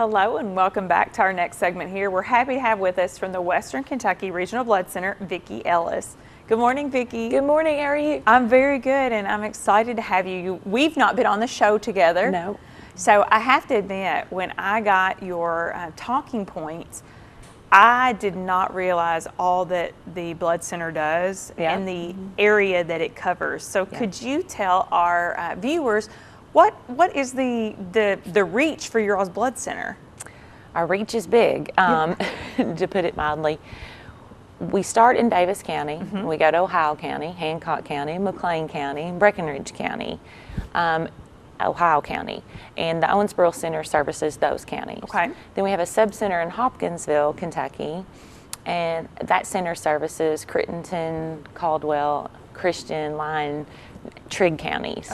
Hello and welcome back to our next segment here. We're happy to have with us from the Western Kentucky Regional Blood Center, Vicki Ellis. Good morning, Vicki. Good morning, how are you? I'm very good and I'm excited to have you. We've not been on the show together. No. So I have to admit, when I got your talking points, I did not realize all that the blood center does in the area that it covers. So could you tell our viewers what is the reach for your all's blood center? Our reach is big, to put it mildly. We start in Davis County, we go to Ohio County, Hancock County, McLean County, Breckinridge County, Ohio County, and the Owensboro Center services those counties. Okay. Then we have a sub-center in Hopkinsville, Kentucky, and that center services Crittenton, Caldwell, Christian, Lyon, Trigg counties.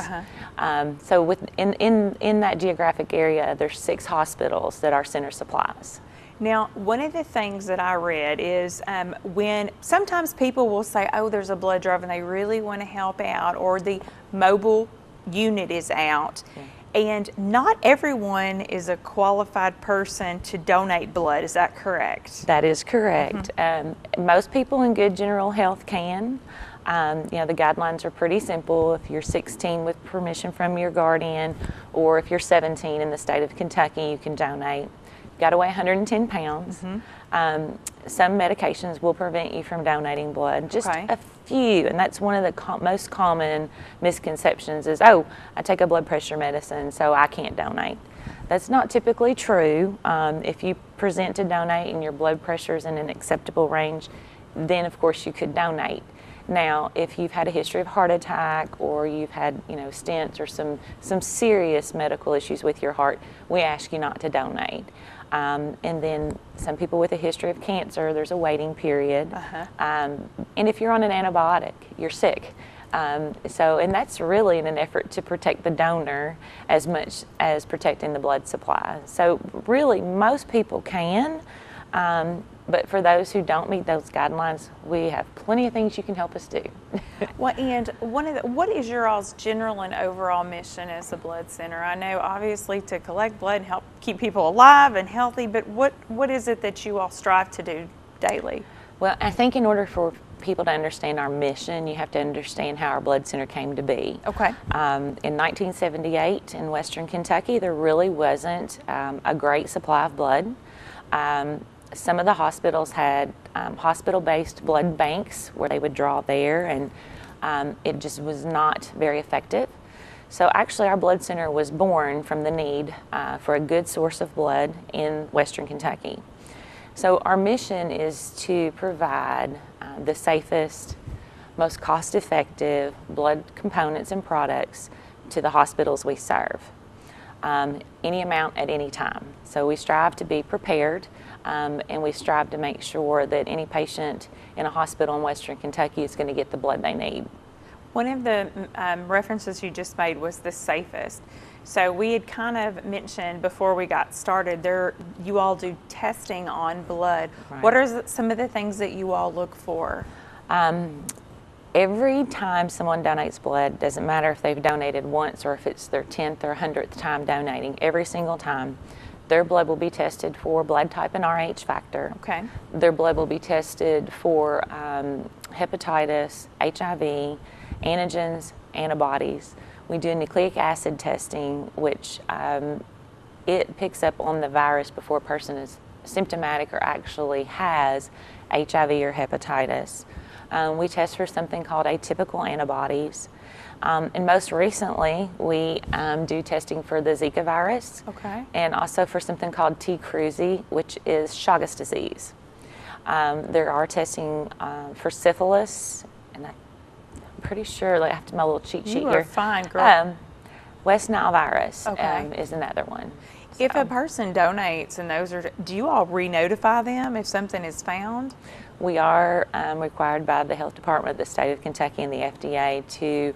So in that geographic area, there's 6 hospitals that our center supplies. Now, one of the things that I read is when sometimes people will say, oh, there's a blood drive and they really want to help out, or the mobile unit is out, and not everyone is a qualified person to donate blood. Is that correct? That is correct. Most people in good general health can. You know, the guidelines are pretty simple. If you're 16 with permission from your guardian, or if you're 17 in the state of Kentucky, you can donate. You've got to weigh 110 pounds. Some medications will prevent you from donating blood, just a few, and that's one of the most common misconceptions is, oh, I take a blood pressure medicine, so I can't donate. That's not typically true. If you present to donate and your blood pressure is in an acceptable range, then of course you could donate. Now, if you've had a history of heart attack, or you've had, you know, stents or some serious medical issues with your heart, we ask you not to donate. And then some people with a history of cancer, there's a waiting period. And if you're on an antibiotic, you're sick. And that's really in an effort to protect the donor as much as protecting the blood supply. So really, most people can. But for those who don't meet those guidelines, we have plenty of things you can help us do. Well, and what is your all's general and overall mission as a blood center? I know obviously to collect blood and help keep people alive and healthy, but what is it that you all strive to do daily? Well, I think in order for people to understand our mission, you have to understand how our blood center came to be. Okay. In 1978 in Western Kentucky, there really wasn't a great supply of blood. Some of the hospitals had hospital-based blood banks where they would draw there, and it just was not very effective. So actually our blood center was born from the need for a good source of blood in Western Kentucky. So our mission is to provide the safest, most cost-effective blood components and products to the hospitals we serve. Any amount at any time. So we strive to be prepared, and we strive to make sure that any patient in a hospital in Western Kentucky is going to get the blood they need. One of the references you just made was the safest. So we had kind of mentioned before we got started, you all do testing on blood. Right. What are some of the things that you all look for? Every time someone donates blood, doesn't matter if they've donated once or if it's their 10th or 100th time donating, every single time, their blood will be tested for blood type and Rh factor. Okay. Their blood will be tested for hepatitis, HIV, antigens, antibodies. We do nucleic acid testing, which it picks up on the virus before a person is symptomatic or actually has HIV or hepatitis. We test for something called atypical antibodies. And most recently, we do testing for the Zika virus, and also for something called T. cruzi, which is Chagas disease. There are testing for syphilis, and I'm pretty sure, I have to my little cheat sheet here. You are fine, girl. West Nile virus is another one. If a person donates and do you all re-notify them if something is found? We are required by the Health Department of the state of Kentucky and the FDA to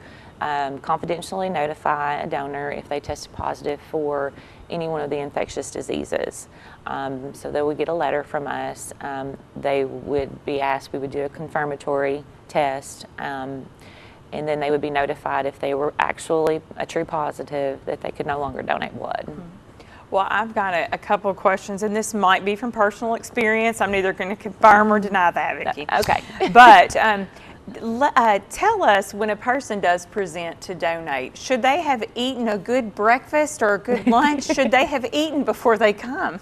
confidentially notify a donor if they test positive for any one of the infectious diseases. So they would get a letter from us. They would be asked, we would do a confirmatory test, and then they would be notified if they were actually a true positive that they could no longer donate blood. Well, I've got a couple of questions, and this might be from personal experience. I'm neither going to confirm or deny that, Vicki. Okay. But tell us, when a person does present to donate, should they have eaten a good breakfast or a good lunch? Should they have eaten before they come?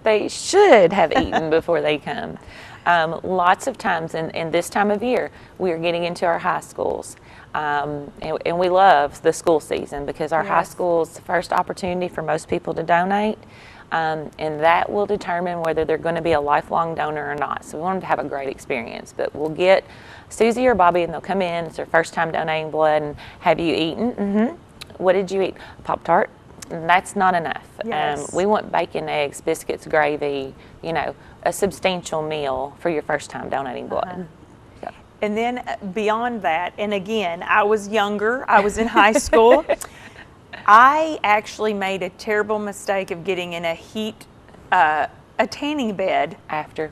They should have eaten before they come. Lots of times in this time of year, we are getting into our high schools. And we love the school season because our high school is the first opportunity for most people to donate. And that will determine whether they're going to be a lifelong donor or not. So we want them to have a great experience. But we'll get Susie or Bobby, and they'll come in. It's their first time donating blood. And have you eaten? Mm-hmm. What did you eat? Pop-Tart. And that's not enough. Yes. We want bacon, eggs, biscuits, gravy, you know, a substantial meal for your first time donating blood. And then beyond that, and again, I was younger, I was in high school. I actually made a terrible mistake of getting in a tanning bed after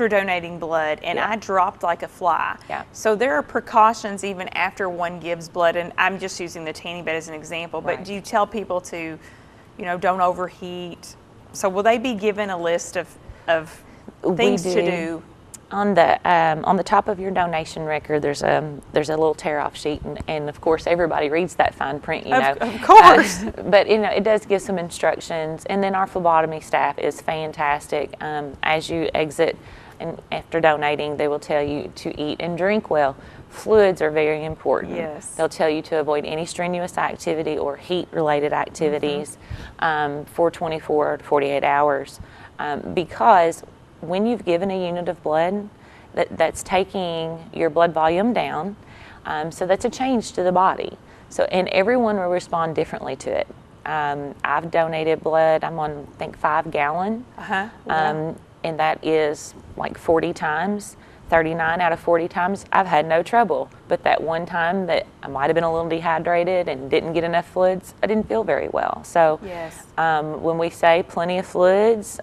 donating blood, and I dropped like a fly. So there are precautions even after one gives blood, and I'm just using the tanning bed as an example, but do you tell people to, you know, don't overheat? So will they be given a list of things to do? On the top of your donation record, there's a little tear-off sheet, and of course everybody reads that fine print, you know. Of course. But you know, it does give some instructions, and then our phlebotomy staff is fantastic. As you exit and after donating, they will tell you to eat and drink well. Fluids are very important. Yes. They'll tell you to avoid any strenuous activity or heat-related activities for 24 to 48 hours, because when you've given a unit of blood, that's taking your blood volume down, so that's a change to the body. So, and everyone will respond differently to it. I've donated blood, I'm on, I think, 5 gallon, and that is like 40 times, 39 out of 40 times, I've had no trouble. But that one time that I might have been a little dehydrated and didn't get enough fluids, I didn't feel very well. So when we say plenty of fluids,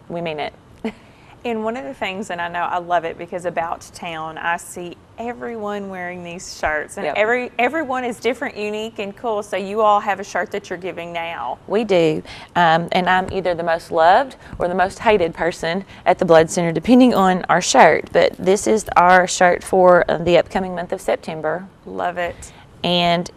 we mean it. And one of the things, and I know I love it because about town, I see everyone wearing these shirts, and everyone is different, unique, and cool. So you all have a shirt that you're giving now. We do, and I'm either the most loved or the most hated person at the Blood Center, depending on our shirt. But this is our shirt for the upcoming month of September. Love it. And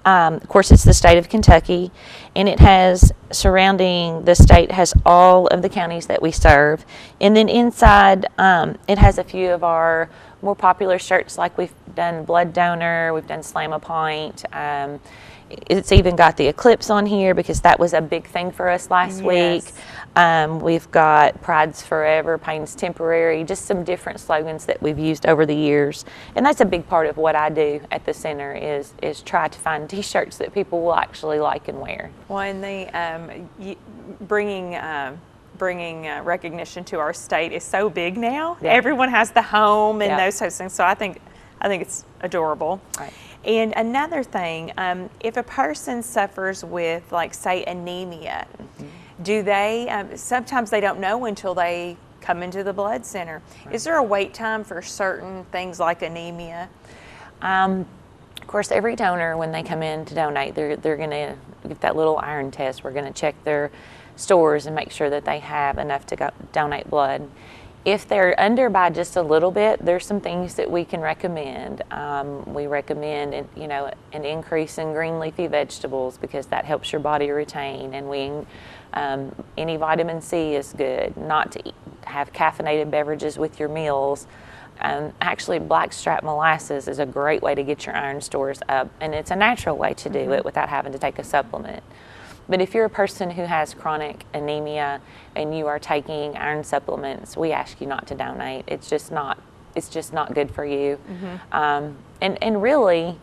of course, it's the state of Kentucky, and it has, surrounding the state, has all of the counties that we serve. And then inside, it has a few of our more popular shirts, like we've done Blood Donor, we've done Slam a Pint. It's even got the eclipse on here because that was a big thing for us last week. We've got Pride's Forever, Pain's Temporary, just some different slogans that we've used over the years. And that's a big part of what I do at the center is try to find t-shirts that people will actually like and wear. Well, and bringing recognition to our state is so big now. Everyone has the home and those types of things. So I think it's adorable. Right. And another thing, if a person suffers with, like, say, anemia, do they, sometimes they don't know until they come into the blood center. Is there a wait time for certain things like anemia? Of course, every donor, when they come in to donate, they're going to get that little iron test. We're going to check their stores and make sure that they have enough to donate blood. If they're under by just a little bit, there's some things that we can recommend. We recommend, an increase in green leafy vegetables because that helps your body retain, and any vitamin C is good. Not to have caffeinated beverages with your meals. Actually, blackstrap molasses is a great way to get your iron stores up, and it's a natural way to do it without having to take a supplement. But if you're a person who has chronic anemia and you are taking iron supplements, we ask you not to donate. It's just not good for you. And really,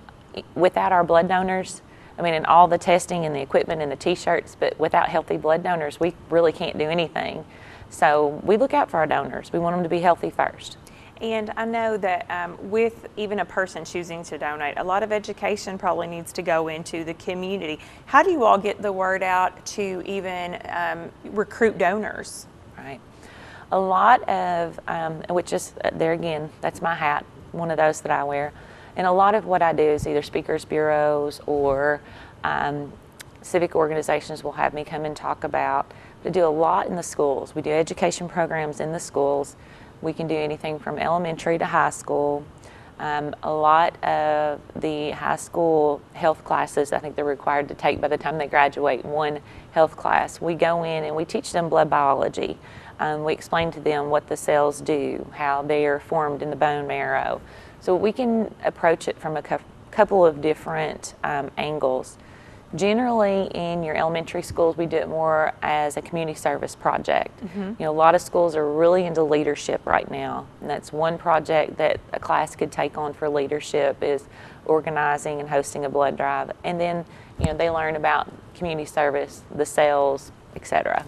without our blood donors, I mean, and all the testing and the equipment and the t-shirts, but without healthy blood donors, we really can't do anything. So we look out for our donors. We want them to be healthy first. And I know that with even a person choosing to donate, a lot of education probably needs to go into the community. How do you all get the word out to even recruit donors? Right. A lot of, which is, there again, that's my hat, one of those that I wear. And a lot of what I do is either speakers bureaus or civic organizations will have me come and talk about. We do a lot in the schools. We do education programs in the schools. We can do anything from elementary to high school. A lot of the high school health classes, I think they're required to take by the time they graduate one health class. We go in and we teach them blood biology. We explain to them what the cells do, how they are formed in the bone marrow. So we can approach it from a couple of different angles. Generally, in your elementary schools, we do it more as a community service project. You know, a lot of schools are really into leadership right now, and that's one project that a class could take on for leadership is organizing and hosting a blood drive. And then, you know, they learn about community service, the cells, etc.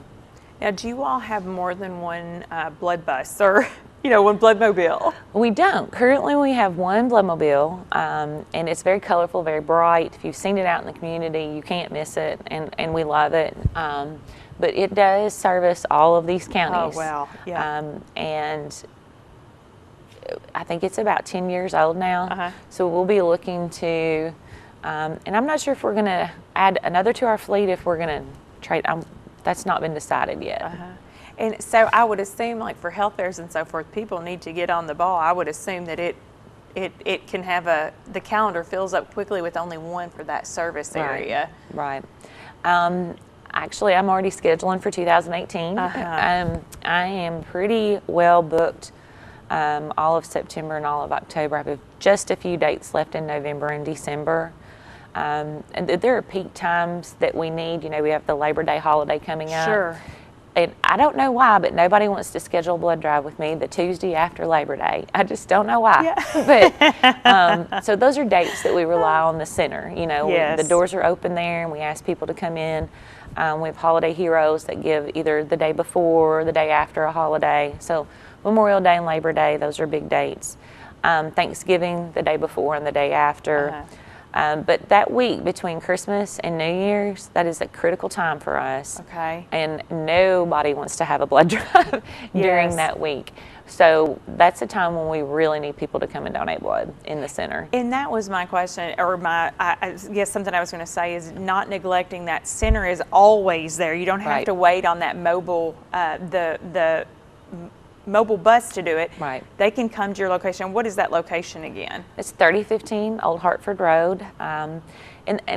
Now, do you all have more than one blood bus or, you know, one blood mobile? We don't. Currently, we have one blood mobile, and it's very colorful, very bright. If you've seen it out in the community, you can't miss it, and we love it. But it does service all of these counties. Oh, wow. Yeah. And I think it's about 10 years old now. So we'll be looking to, and I'm not sure if we're going to add another to our fleet, if we're going to trade. That's not been decided yet. And so I would assume, like for health fairs and so forth, people need to get on the ball. I would assume that it can have the calendar fills up quickly with only one for that service area. Right. Actually, I'm already scheduling for 2018. I am pretty well booked all of September and all of October. I have just a few dates left in November and December. And there are peak times that we need. You know, we have the Labor Day holiday coming up. Sure. And I don't know why, but nobody wants to schedule a blood drive with me the Tuesday after Labor Day. I just don't know why. But so those are dates that we rely on the center. You know, the doors are open there, and we ask people to come in. We have holiday heroes that give either the day before or the day after a holiday. So Memorial Day and Labor Day, those are big dates. Thanksgiving, the day before and the day after. But that week between Christmas and New Year's, that is a critical time for us. And nobody wants to have a blood drive during that week. So that's a time when we really need people to come and donate blood in the center. And that was my question, or I guess something I was going to say is not neglecting that center is always there. You don't have to wait on that mobile, the mobile bus to do it. They can come to your location. What is that location again? It's 3015 Old Hartford Road. And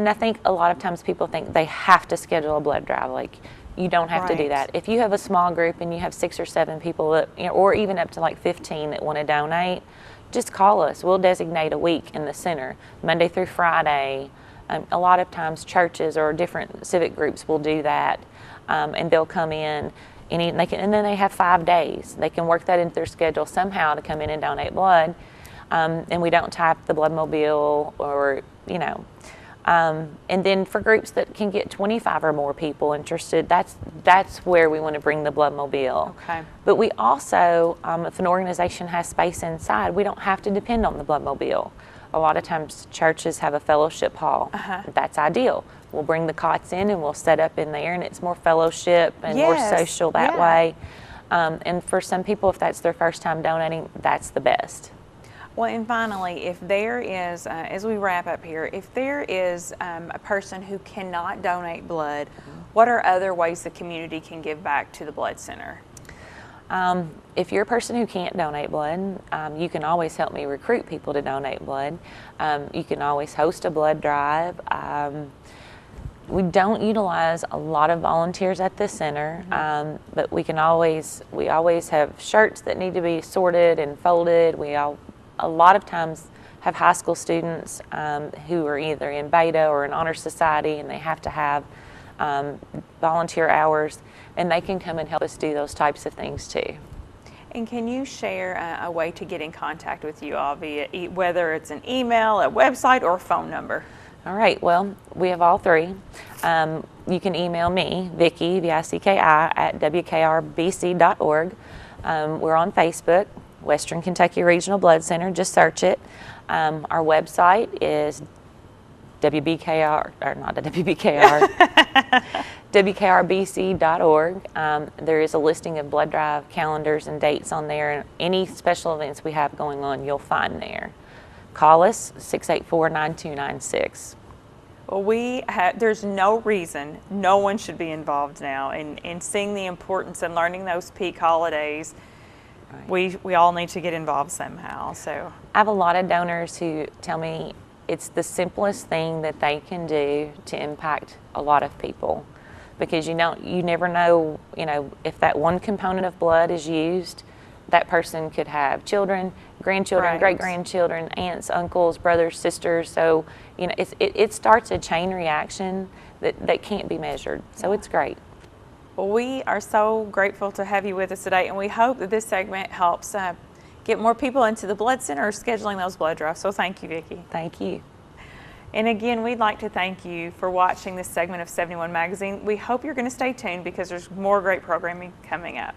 I think a lot of times people think they have to schedule a blood drive. Like, you don't have to do that. If you have a small group and you have 6 or 7 people that, you know, or even up to like 15 that want to donate, just call us. We'll designate a week in the center, Monday through Friday. A lot of times churches or different civic groups will do that, and they'll come in. And then they have 5 days. They can work that into their schedule somehow to come in and donate blood. And we don't type the blood mobile or, you know. And then for groups that can get 25 or more people interested, that's where we want to bring the blood mobile. But we also, if an organization has space inside, we don't have to depend on the blood mobile. A lot of times churches have a fellowship hall. That's ideal. We'll bring the cots in and we'll set up in there, and it's more fellowship and more social that way. And for some people, if that's their first time donating, that's the best. Well, and finally, if there is, as we wrap up here, if there is a person who cannot donate blood, what are other ways the community can give back to the blood center? If you're a person who can't donate blood, you can always help me recruit people to donate blood. You can always host a blood drive. We don't utilize a lot of volunteers at the center, but we always have shirts that need to be sorted and folded. A lot of times have high school students who are either in beta or in honor society, and they have to have volunteer hours, and they can come and help us do those types of things too. And can you share a way to get in contact with you all via whether it's an email, a website, or a phone number? All right, well, we have all three. You can email me, Vicki, V-I-C-K-I, at wkrbc.org. We're on Facebook, Western Kentucky Regional Blood Center, just search it. Our website is WBKR, or not WBKR, WKRBC.org. There is a listing of blood drive calendars and dates on there, and any special events we have going on, you'll find there. Call us, 684-9296. Well, there's no reason no one should be involved now in seeing the importance and learning those peak holidays. Right. We all need to get involved somehow. So I have a lot of donors who tell me it's the simplest thing that they can do to impact a lot of people, because you never know, if that one component of blood is used, that person could have children, grandchildren, right. great-grandchildren, aunts, uncles, brothers, sisters. So, it starts a chain reaction that can't be measured. So it's great. Well, we are so grateful to have you with us today, and we hope that this segment helps get more people into the blood center scheduling those blood draws. So thank you, Vicki. Thank you. And again, we'd like to thank you for watching this segment of 71 Magazine. We hope you're going to stay tuned because there's more great programming coming up.